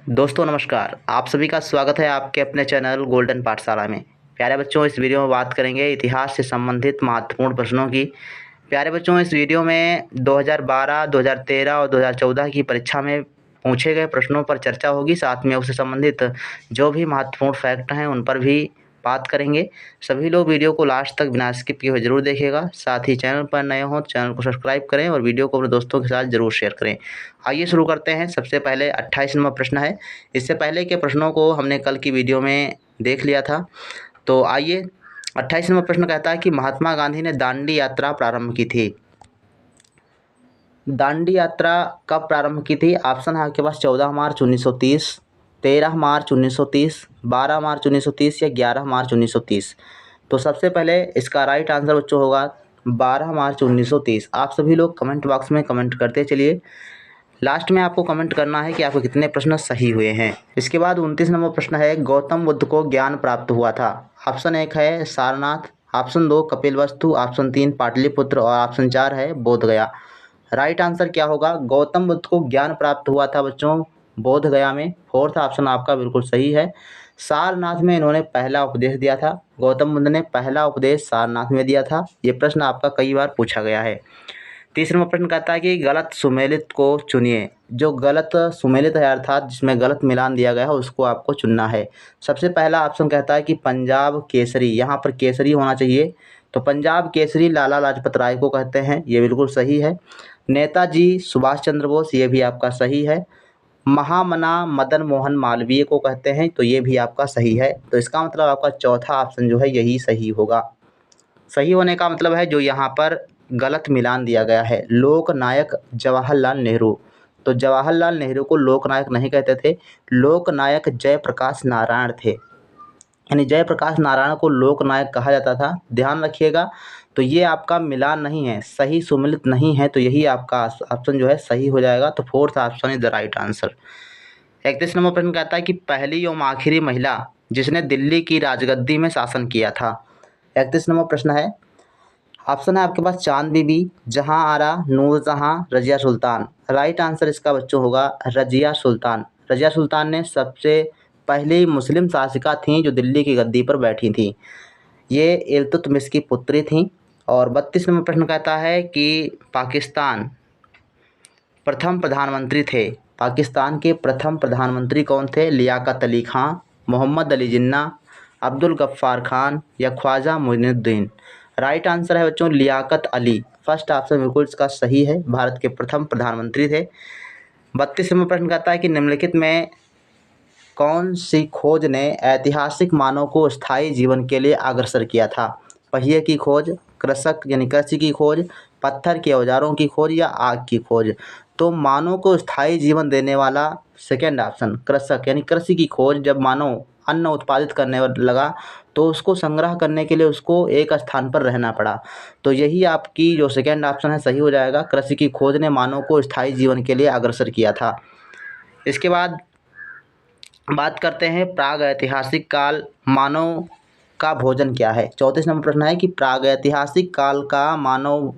दोस्तों नमस्कार, आप सभी का स्वागत है आपके अपने चैनल गोल्डन पाठशाला में। प्यारे बच्चों, इस वीडियो में बात करेंगे इतिहास से संबंधित महत्वपूर्ण प्रश्नों की। प्यारे बच्चों, इस वीडियो में 2012, 2013 और 2014 की परीक्षा में पूछे गए प्रश्नों पर चर्चा होगी। साथ में उससे संबंधित जो भी महत्वपूर्ण फैक्ट हैं उन पर भी बात करेंगे। सभी लोग वीडियो को लास्ट तक बिना स्किप किए हुए ज़रूर देखिएगा। साथ ही चैनल पर नए हों तो चैनल को सब्सक्राइब करें और वीडियो को अपने दोस्तों के साथ ज़रूर शेयर करें। आइए शुरू करते हैं। सबसे पहले 28 नंबर प्रश्न है। इससे पहले के प्रश्नों को हमने कल की वीडियो में देख लिया था। तो आइए, 28 नंबर प्रश्न कहता है कि महात्मा गांधी ने दांडी यात्रा प्रारंभ की थी। दांडी यात्रा कब प्रारंभ की थी? ऑप्शन है आपके पास 14 मार्च 1930, 13 मार्च 1930, 12 मार्च 1930 या 11 मार्च 1930। तो सबसे पहले इसका राइट आंसर बच्चों होगा 12 मार्च 1930। आप सभी लोग कमेंट बॉक्स में कमेंट करते चलिए। लास्ट में आपको कमेंट करना है कि आपको कितने प्रश्न सही हुए हैं। इसके बाद 29 नंबर प्रश्न है, गौतम बुद्ध को ज्ञान प्राप्त हुआ था। ऑप्शन 1 है सारनाथ, ऑप्शन 2 कपिलवस्तु, ऑप्शन 3 पाटलिपुत्र और ऑप्शन 4 है बोधगया। राइट आंसर क्या होगा? गौतम बुद्ध को ज्ञान प्राप्त हुआ था बच्चों बोधगया में। फोर्थ ऑप्शन आपका बिल्कुल सही है। सारनाथ में इन्होंने पहला उपदेश दिया था। गौतम बुद्ध ने पहला उपदेश सारनाथ में दिया था। ये प्रश्न आपका कई बार पूछा गया है। तीसरा प्रश्न कहता है कि गलत सुमेलित को चुनिए। जो गलत सुमेलित है अर्थात जिसमें गलत मिलान दिया गया है उसको आपको चुनना है। सबसे पहला ऑप्शन कहता है कि पंजाब केसरी, यहाँ पर केसरी होना चाहिए। तो पंजाब केसरी लाला लाजपत राय को कहते हैं, ये बिल्कुल सही है। नेताजी सुभाष चंद्र बोस, ये भी आपका सही है। महामना मदन मोहन मालवीय को कहते हैं, तो ये भी आपका सही है। तो इसका मतलब आपका चौथा ऑप्शन जो है यही सही होगा। सही होने का मतलब है जो यहाँ पर गलत मिलान दिया गया है, लोकनायक जवाहरलाल नेहरू। तो जवाहरलाल नेहरू को लोकनायक नहीं कहते थे, लोकनायक जयप्रकाश नारायण थे। यानी जयप्रकाश नारायण को लोकनायक कहा जाता था, ध्यान रखिएगा। तो ये आपका मिलान नहीं है, सही सुमिलित नहीं है, तो यही आपका ऑप्शन जो है सही हो जाएगा। तो fourth option is the right answer. 31 number प्रश्न कहता है कि पहली एवं आखिरी महिला जिसने दिल्ली की राजगद्दी में शासन किया था। 31 नंबर प्रश्न है। ऑप्शन है आपके पास चांद बीबी, जहां आरा, नूरजहां, रजिया सुल्तान। राइट आंसर इसका बच्चों होगा रजिया सुल्तान। रजिया सुल्तान ने सबसे पहली मुस्लिम शासिका थीं जो दिल्ली की गद्दी पर बैठी थीं। ये इल्तुतमिश की पुत्री थीं। और 32 नंबर प्रश्न कहता है कि पाकिस्तान प्रथम प्रधानमंत्री थे। पाकिस्तान के प्रथम प्रधानमंत्री कौन थे? लियाकत अली खां, मोहम्मद अली जिन्ना, अब्दुल गफ्फार खान या ख्वाजा मोइनुद्दीन। राइट आंसर है बच्चों लियाकत अली। फर्स्ट ऑप्शन बिल्कुल इसका सही है, भारत के प्रथम प्रधानमंत्री थे। 32 नंबर प्रश्न कहता है कि निम्नलिखित में कौन सी खोज ने ऐतिहासिक मानव को स्थायी जीवन के लिए अग्रसर किया था? पहिए की खोज, कृषक यानी कृषि की खोज, पत्थर के औजारों की खोज या आग की खोज। तो मानव को स्थायी जीवन देने वाला सेकेंड ऑप्शन कृषक यानी कृषि की खोज। जब मानव अन्न उत्पादित करने लगा तो उसको संग्रह करने के लिए उसको एक स्थान पर रहना पड़ा। तो यही आपकी जो सेकेंड ऑप्शन है सही हो जाएगा। कृषि की खोज ने मानव को स्थायी जीवन के लिए अग्रसर किया था। इसके बाद बात करते हैं प्राग ऐतिहासिक काल मानव का भोजन क्या है। 34 नंबर प्रश्न है कि प्राग ऐतिहासिक काल का मानव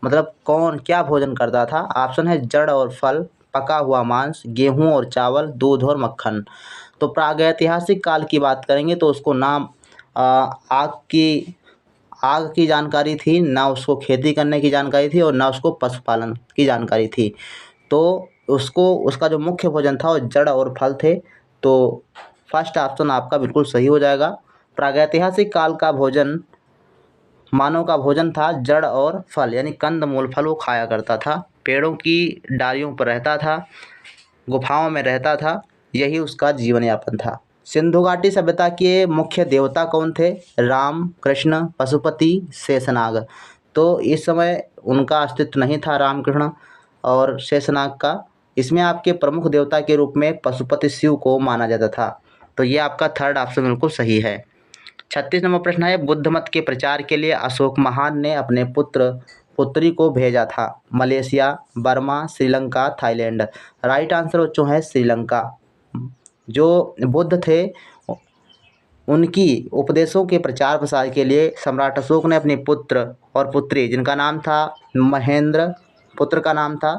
मतलब कौन क्या भोजन करता था। ऑप्शन है जड़ और फल, पका हुआ मांस, गेहूं और चावल, दूध और मक्खन। तो प्रागैतिहासिक काल की बात करेंगे तो उसको नाम आग की जानकारी थी, ना उसको खेती करने की जानकारी थी और ना उसको पशुपालन की जानकारी थी। तो उसको उसका जो मुख्य भोजन था वो जड़ और फल थे। तो फर्स्ट ऑप्शन आपका बिल्कुल सही हो जाएगा। प्रागैतिहासिक काल का भोजन मानव का भोजन था जड़ और फल यानी कंद मूल फल वो खाया करता था, पेड़ों की डालियों पर रहता था, गुफाओं में रहता था, यही उसका जीवन यापन था। सिंधु घाटी सभ्यता के मुख्य देवता कौन थे? राम, कृष्ण, पशुपति, शेषनाग। तो इस समय उनका अस्तित्व नहीं था रामकृष्ण और शेषनाग का। इसमें आपके प्रमुख देवता के रूप में पशुपति शिव को माना जाता था। तो ये आपका थर्ड ऑप्शन बिल्कुल सही है। 36 नंबर प्रश्न है बुद्ध मत के प्रचार के लिए अशोक महान ने अपने पुत्री को भेजा था। Malaysia, Burma, Sri Lanka, Thailand. Right answer बच्चों है श्रीलंका। जो बुद्ध थे उनकी उपदेशों के प्रचार प्रसार के लिए सम्राट अशोक ने अपने पुत्र और पुत्री जिनका नाम था महेंद्र, पुत्र का नाम था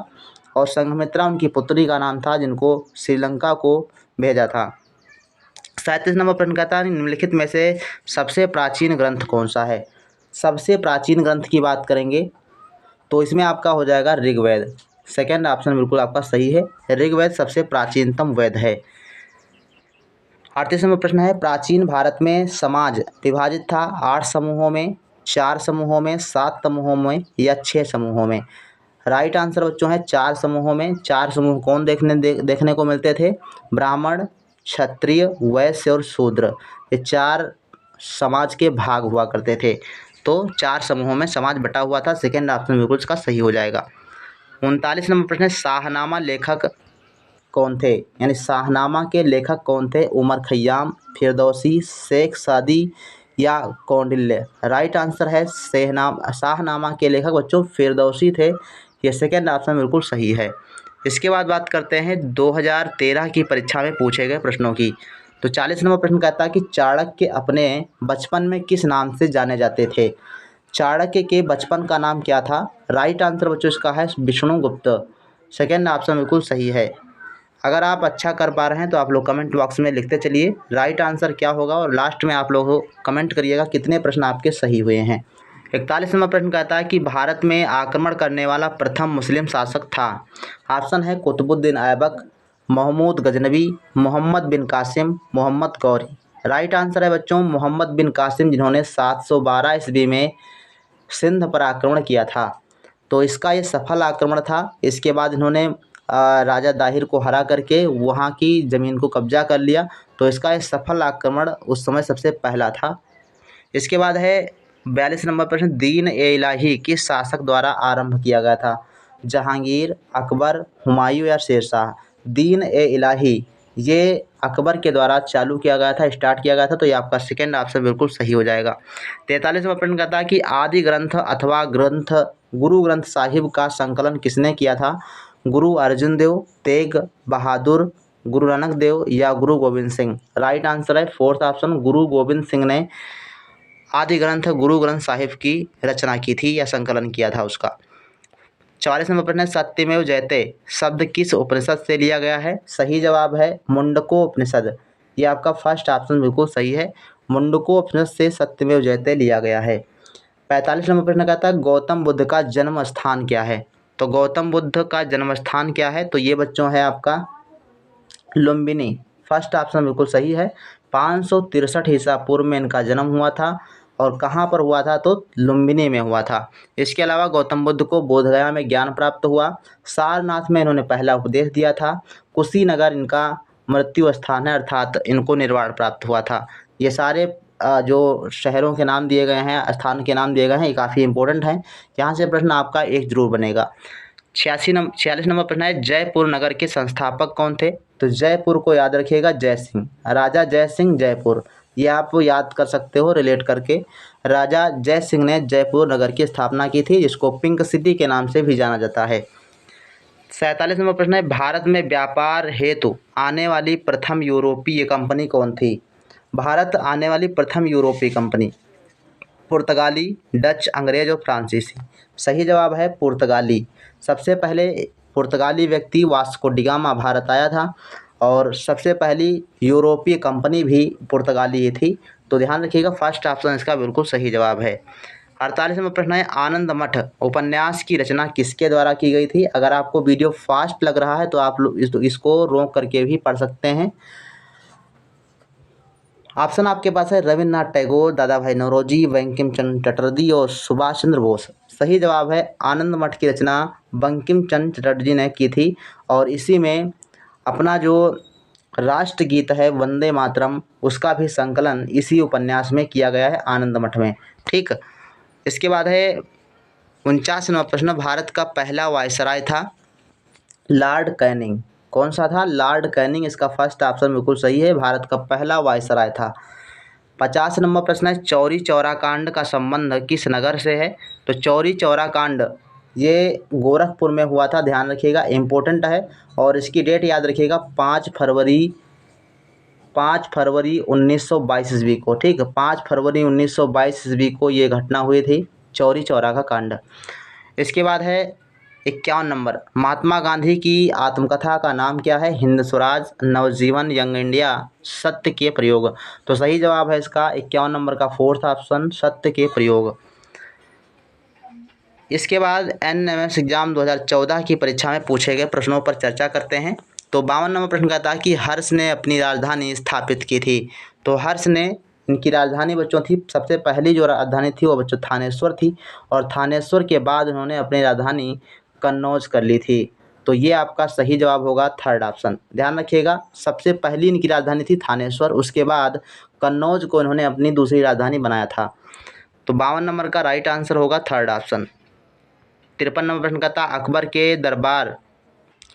और संघमित्रा उनकी पुत्री का नाम था जिनको श्रीलंका को भेजा था। 37 नंबर प्रश्न कहता है निम्नलिखित में से सबसे प्राचीन ग्रंथ कौन सा है। सबसे प्राचीन ग्रंथ की बात करेंगे तो इसमें आपका हो जाएगा ऋग्वेद। सेकंड ऑप्शन बिल्कुल आपका सही है, ऋग्वेद सबसे प्राचीनतम वेद है। 38 नंबर प्रश्न है प्राचीन भारत में समाज विभाजित था 8 समूहों में, 4 समूहों में, 7 समूहों में या 6 समूहों में। राइट आंसर बच्चों है 4 समूहों में। 4 समूह कौन देखने को मिलते थे, ब्राह्मण, क्षत्रिय, वैश्य और शूद्र, ये 4 समाज के भाग हुआ करते थे। तो 4 समूहों में समाज बटा हुआ था। सेकेंड ऑप्शन बिल्कुल इसका सही हो जाएगा। 39 नंबर प्रश्न है शाहनामा लेखक कौन थे, यानी शाहनामा के लेखक कौन थे, उमर खय्याम, फिरदौसी, शेख सादी या कौंडिल्य। राइट आंसर है शाहनामा के लेखक बच्चों फिरदौसी थे। ये सेकेंड ऑप्शन बिल्कुल सही है। इसके बाद बात करते हैं 2013 की परीक्षा में पूछे गए प्रश्नों की। तो 40 नंबर प्रश्न कहता है कि चाणक्य अपने बचपन में किस नाम से जाने जाते थे। चाणक्य के बचपन का नाम क्या था। राइट आंसर बच्चों इसका है विष्णुगुप्त। सेकेंड ऑप्शन बिल्कुल सही है। अगर आप अच्छा कर पा रहे हैं तो आप लोग कमेंट बॉक्स में लिखते चलिए राइट आंसर क्या होगा, और लास्ट में आप लोग कमेंट करिएगा कितने प्रश्न आपके सही हुए हैं। 41 नंबर प्रश्न कहता है कि भारत में आक्रमण करने वाला प्रथम मुस्लिम शासक था। ऑप्शन है कुतुबुद्दीन ऐबक, महमूद गजनवी, मोहम्मद बिन कासिम, मोहम्मद गौरी। राइट आंसर है बच्चों मोहम्मद बिन कासिम, जिन्होंने 712 ईस्वी में सिंध पर आक्रमण किया था। तो इसका ये सफल आक्रमण था। इसके बाद इन्होंने राजा दाहिर को हरा करके वहाँ की ज़मीन को कब्जा कर लिया। तो इसका ये सफल आक्रमण उस समय सबसे पहला था। इसके बाद है 42 नंबर प्रश्न दीन ए इलाही किस शासक द्वारा आरंभ किया गया था। जहांगीर, अकबर, हुमायूं या शेरशाह। दीन ए इलाही ये अकबर के द्वारा चालू किया गया था, स्टार्ट किया गया था। तो ये आपका सेकेंड ऑप्शन बिल्कुल सही हो जाएगा। 43 नंबर प्रश्न कहता है कि आदि ग्रंथ अथवा ग्रंथ गुरु ग्रंथ साहिब का संकलन किसने किया था। गुरु अर्जुन देव, तेग बहादुर, गुरु नानक देव या गुरु गोविंद सिंह। राइट आंसर है फोर्थ ऑप्शन गुरु गोविंद सिंह ने आदि ग्रंथ गुरु ग्रंथ साहिब की रचना की थी या संकलन किया था उसका। 44 नंबर प्रश्न है सत्यमेव जयते शब्द किस उपनिषद से लिया गया है। सही जवाब है मुंडको उपनिषद। ये आपका फर्स्ट ऑप्शन बिल्कुल सही है, मुंडको उपनिषद से सत्यमेव जयते लिया गया है। 45 नंबर प्रश्न कहता है गौतम बुद्ध का जन्म स्थान क्या है। तो गौतम बुद्ध का जन्म स्थान क्या है, तो ये बच्चों है आपका लुम्बिनी। फर्स्ट ऑप्शन बिल्कुल सही है। 563 ईसा पूर्व में इनका जन्म हुआ था, और कहाँ पर हुआ था, तो लुम्बिनी में हुआ था। इसके अलावा गौतम बुद्ध को बोधगया में ज्ञान प्राप्त हुआ, सारनाथ में इन्होंने पहला उपदेश दिया था, कुशीनगर इनका मृत्यु स्थान है अर्थात इनको निर्वाण प्राप्त हुआ था। ये सारे जो शहरों के नाम दिए गए हैं, स्थान के नाम दिए गए हैं, ये काफ़ी इंपॉर्टेंट हैं। यहाँ से प्रश्न आपका एक जरूर बनेगा। 46 नंबर प्रश्न है जयपुर नगर के संस्थापक कौन थे। तो जयपुर को याद रखिएगा जय सिंह, राजा जय सिंह जयपुर, ये आप याद कर सकते हो रिलेट करके। राजा जय सिंह ने जयपुर नगर की स्थापना की थी, जिसको पिंक सिटी के नाम से भी जाना जाता है। 47 नंबर प्रश्न है भारत में व्यापार हेतु आने वाली प्रथम यूरोपीय कंपनी कौन थी। भारत आने वाली प्रथम यूरोपीय कंपनी पुर्तगाली, डच, अंग्रेज और फ्रांसीसी। सही जवाब है पुर्तगाली। सबसे पहले पुर्तगाली व्यक्ति वास्को डी गामा भारत आया था, और सबसे पहली यूरोपीय कंपनी भी पुर्तगाली ही थी। तो ध्यान रखिएगा फर्स्ट ऑप्शन इसका बिल्कुल सही जवाब है। 48 नंबर प्रश्न है आनंद मठ उपन्यास की रचना किसके द्वारा की गई थी। अगर आपको वीडियो फास्ट लग रहा है तो आप लोग इसको रोक करके भी पढ़ सकते हैं। ऑप्शन आपके पास है रविन्द्रनाथ टैगोर, दादा भाई नौरोजी, बंकिम चंद्र चटर्जी और सुभाष चंद्र बोस। सही जवाब है आनंद मठ की रचना बंकिम चंद्र चटर्जी ने की थी, और इसी में अपना जो राष्ट्रगीत है वंदे मातरम उसका भी संकलन इसी उपन्यास में किया गया है आनंद मठ में। ठीक, इसके बाद है 49वां प्रश्न भारत का पहला वायसराय था लॉर्ड कैनिंग। कौन सा था, लॉर्ड कैनिंग। इसका फर्स्ट ऑप्शन बिल्कुल सही है, भारत का पहला वायसराय था। 50 नंबर प्रश्न है चौरी चौरा कांड का संबंध किस नगर से है। तो चौरी चौरा कांड ये गोरखपुर में हुआ था, ध्यान रखिएगा इंपॉर्टेंट है। और इसकी डेट याद रखिएगा 5 फरवरी 1922 ईस्वी को। ठीक, 5 फरवरी 1922 ईस्वी को ये घटना हुई थी चौरी चौरा का कांड। इसके बाद है 51 नंबर, महात्मा गांधी की आत्मकथा का नाम क्या है? हिंद स्वराज, नवजीवन, यंग इंडिया, सत्य के प्रयोग। तो सही जवाब है इसका 51 नंबर का फोर्थ ऑप्शन, सत्य के प्रयोग। इसके बाद NMS एग्जाम 2014 की परीक्षा में पूछे गए प्रश्नों पर चर्चा करते हैं। तो 52 नंबर प्रश्न कहता है कि हर्ष ने अपनी राजधानी स्थापित की थी। तो हर्ष ने, इनकी राजधानी बच्चों थी, सबसे पहली जो राजधानी थी वो बच्चों थानेश्वर थी, और थानेश्वर के बाद उन्होंने अपनी राजधानी कन्नौज कर ली थी। तो ये आपका सही जवाब होगा थर्ड ऑप्शन। ध्यान रखिएगा, सबसे पहली इनकी राजधानी थी थानेश्वर, उसके बाद कन्नौज को इन्होंने अपनी दूसरी राजधानी बनाया था। तो 52 नंबर का राइट आंसर होगा थर्ड ऑप्शन। 53 नंबर प्रश्न कहता है अकबर के दरबार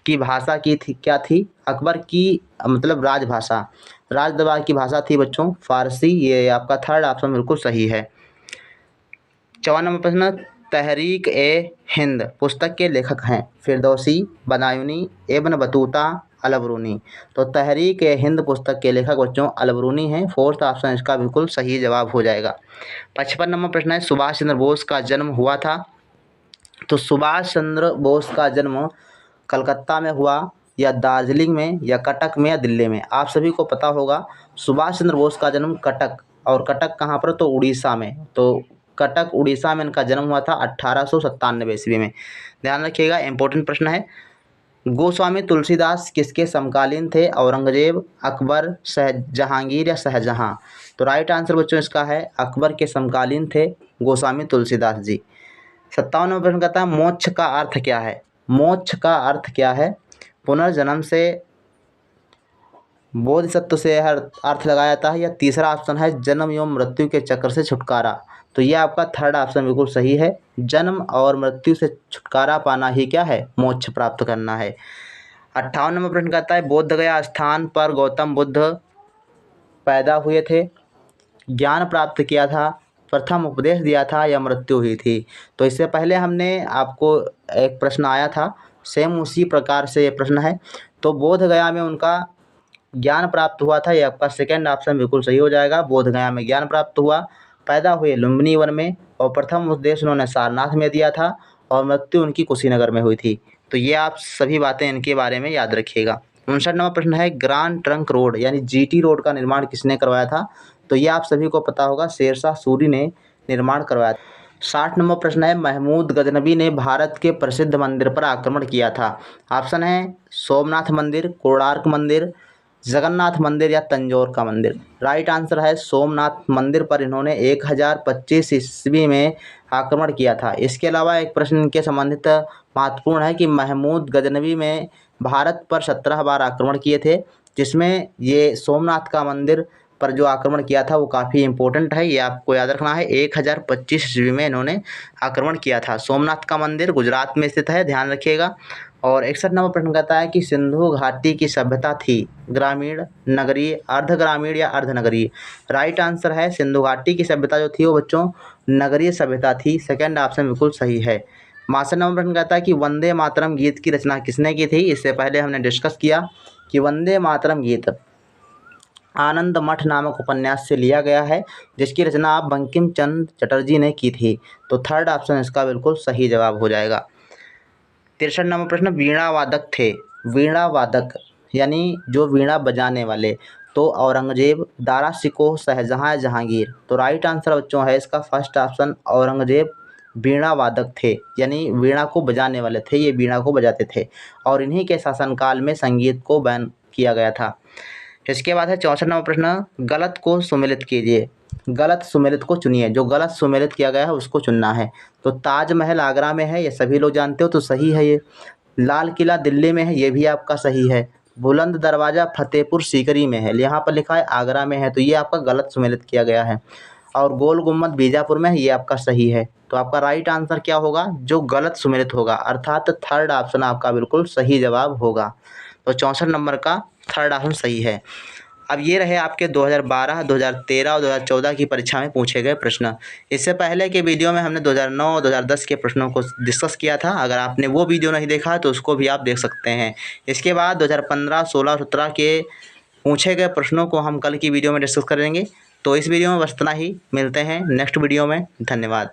की भाषा की थी क्या थी? अकबर की मतलब राजभाषा, राज दरबार की भाषा थी बच्चों फारसी। ये आपका थर्ड ऑप्शन बिल्कुल सही है। 54 नंबर प्रश्न, तहरीक ए हिंद पुस्तक के लेखक हैं? Firdausi, Badayuni, Ibn Battuta, Al-Biruni. तो तहरीक ए हिंद पुस्तक के लेखक बच्चों अलबरूनी हैं। फोर्थ ऑप्शन इसका बिल्कुल सही जवाब हो जाएगा। 55 नंबर प्रश्न है सुभाष चंद्र बोस का जन्म हुआ था? तो सुभाष चंद्र बोस का जन्म कलकत्ता में हुआ, या दार्जिलिंग में, या कटक में, या दिल्ली में? आप सभी को पता होगा सुभाष चंद्र बोस का जन्म कटक, और कटक कहाँ पर? तो उड़ीसा में। तो कटक उड़ीसा में इनका जन्म हुआ था 1897 ईस्वी में। ध्यान रखिएगा, इंपॉर्टेंट प्रश्न है। गोस्वामी तुलसीदास किसके समकालीन थे? औरंगजेब, अकबर, जहांगीर, या शाहजहां? तो राइट आंसर बच्चों इसका है अकबर के समकालीन थे गोस्वामी तुलसीदास जी। 57 नंबर प्रश्न कहता है मोक्ष का अर्थ क्या है? मोक्ष का अर्थ क्या है? पुनर्जन्म से, बोधिसत्व से हर अर्थ लगाया जाता है, या तीसरा ऑप्शन है जन्म एवं मृत्यु के चक्र से छुटकारा? तो ये आपका थर्ड ऑप्शन बिल्कुल सही है। जन्म और मृत्यु से छुटकारा पाना ही क्या है? मोक्ष प्राप्त करना है। 58 नंबर प्रश्न कहता है बोध गया स्थान पर गौतम बुद्ध पैदा हुए थे, ज्ञान प्राप्त किया था, प्रथम उपदेश दिया था, या मृत्यु हुई थी? तो इससे पहले हमने आपको एक प्रश्न आया था, सेम उसी प्रकार से ये प्रश्न है। तो बोध गया में उनका ज्ञान प्राप्त हुआ था, ये आपका सेकंड ऑप्शन बिल्कुल सही हो जाएगा। बोध गया में ज्ञान प्राप्त हुआ, पैदा हुए लुम्बिनी वन में, और प्रथम उपदेश उन्होंने सारनाथ में दिया था, और मृत्यु उनकी कुशीनगर में हुई थी। तो ये आप सभी बातें इनके बारे में याद रखिएगा। 59 नंबर प्रश्न है ग्रांड ट्रंक रोड यानी GT रोड का निर्माण किसने करवाया था? तो ये आप सभी को पता होगा शेरशाह सूरी ने निर्माण करवाया था। 60 नंबर प्रश्न है महमूद गजनबी ने भारत के प्रसिद्ध मंदिर पर आक्रमण किया था? ऑप्शन है सोमनाथ मंदिर, कोणार्क मंदिर, जगन्नाथ मंदिर, या तंजौर का मंदिर? राइट आंसर है सोमनाथ मंदिर पर इन्होंने 1025 ईस्वी में आक्रमण किया था। इसके अलावा एक प्रश्न इनके संबंधित महत्वपूर्ण है कि महमूद गजनबी में भारत पर 17 बार आक्रमण किए थे, जिसमें ये सोमनाथ का मंदिर पर जो आक्रमण किया था वो काफ़ी इंपॉर्टेंट है, ये आपको याद रखना है। 1025 ईस्वी में इन्होंने आक्रमण किया था। सोमनाथ का मंदिर गुजरात में स्थित है, ध्यान रखिएगा। और 61 नंबर प्रश्न कहता है कि सिंधु घाटी की सभ्यता थी ग्रामीण, नगरीय, अर्धग्रामीण, या अर्धनगरीय? राइट आंसर है सिंधु घाटी की सभ्यता जो थी वो बच्चों नगरीय सभ्यता थी। सेकंड ऑप्शन बिल्कुल सही है। 62 नंबर प्रश्न कहता है कि वंदे मातरम गीत की रचना किसने की थी? इससे पहले हमने डिस्कस किया कि वंदे मातरम गीत आनंद मठ नामक उपन्यास से लिया गया है, जिसकी रचना आप बंकिम चंद्र चटर्जी ने की थी। तो थर्ड ऑप्शन इसका बिल्कुल सही जवाब हो जाएगा। 63 नंबर प्रश्न वीणा वादक थे, वीणा वादक यानी जो वीणा बजाने वाले? तो औरंगजेब, दारा शिकोह, शाहजहां, जहांगीर? तो राइट आंसर बच्चों है इसका फर्स्ट ऑप्शन औरंगजेब वीणा वादक थे, यानी वीणा को बजाने वाले थे, ये वीणा को बजाते थे, और इन्हीं के शासनकाल में संगीत को बैन किया गया था। इसके बाद है 64 नंबर प्रश्न गलत को सुमेलित कीजिए, गलत सुमेलित को चुनिए, जो गलत सुमेलित किया गया है उसको चुनना है। तो ताजमहल आगरा में है, ये सभी लोग जानते हो, तो सही है ये। लाल किला दिल्ली में है, ये भी आपका सही है। बुलंद दरवाज़ा फतेहपुर सीकरी में है, यहाँ पर लिखा है आगरा में है, तो ये आपका गलत सुमेलित किया गया है। और गोल गुम्बद बीजापुर में है, ये आपका सही है। तो आपका राइट आंसर क्या होगा? जो गलत सुमेलित होगा, अर्थात थर्ड ऑप्शन आपका बिल्कुल सही जवाब होगा। तो 64 नंबर का थर्ड ऑप्शन सही है। अब ये रहे आपके 2012, 2013 और 2014 की परीक्षा में पूछे गए प्रश्न। इससे पहले के वीडियो में हमने 2009 और 2010 के प्रश्नों को डिस्कस किया था, अगर आपने वो वीडियो नहीं देखा तो उसको भी आप देख सकते हैं। इसके बाद 2015, 16 और 17 के पूछे गए प्रश्नों को हम कल की वीडियो में डिस्कस करेंगे। तो इस वीडियो में बस इतना ही, मिलते हैं नेक्स्ट वीडियो में। धन्यवाद।